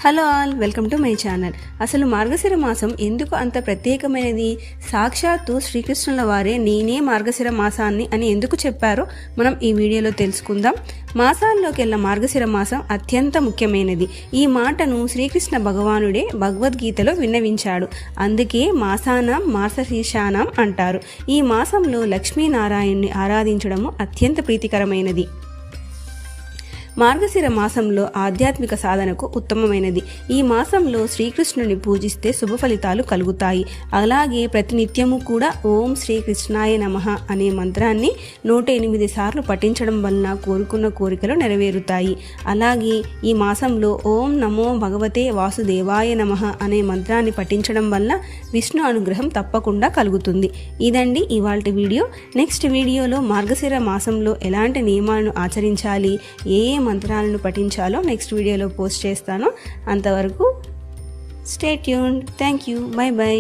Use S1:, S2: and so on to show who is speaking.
S1: Hello all, welcome to my channel. అసలు మార్గశిర మాసం ఎందుకు అంత ప్రత్యేకమైనది? సాక్షాత్తు శ్రీకృష్ణుల వారే నేనే మార్గశిర మాసాన్ని అని ఎందుకు చెప్పారో మనం ఈ వీడియోలో తెలుసుకుందాం. మాసాల్లోకెల్లా మార్గశిర మాసం అత్యంత ముఖ్యమైనది. ఈ మాటను శ్రీకృష్ణ భగవానుడే భగవద్గీతలో విన్నవించాడు. అందుకే మాసానాం మార్గశీర్షానాం అంటారు. ఈ మాసంలో లక్ష్మీనారాయణ్ణి ఆరాధించడము అత్యంత ప్రీతికరమైనది. మార్గశిర మాసంలో ఆధ్యాత్మిక సాధనకు ఉత్తమమైనది. ఈ మాసంలో శ్రీకృష్ణుని పూజిస్తే శుభ ఫలితాలు కలుగుతాయి. అలాగే ప్రతినిత్యము కూడా ఓం శ్రీకృష్ణాయ నమః అనే మంత్రాన్ని 108 సార్లు పఠించడం వలన కోరుకున్న కోరికలు నెరవేరుతాయి. అలాగే ఈ మాసంలో ఓం నమో భగవతే వాసుదేవాయ నమః అనే మంత్రాన్ని పఠించడం వల్ల విష్ణు అనుగ్రహం తప్పకుండా కలుగుతుంది. ఇదండి ఇవాల్టి వీడియో. నెక్స్ట్ వీడియోలో మార్గశిర మాసంలో ఎలాంటి నియమాలను ఆచరించాలి, ఏ మంత్రాలను పఠించాలో నెక్స్ట్ వీడియోలో పోస్ట్ చేస్తాను. అంతవరకు stay tuned. Thank you. By by.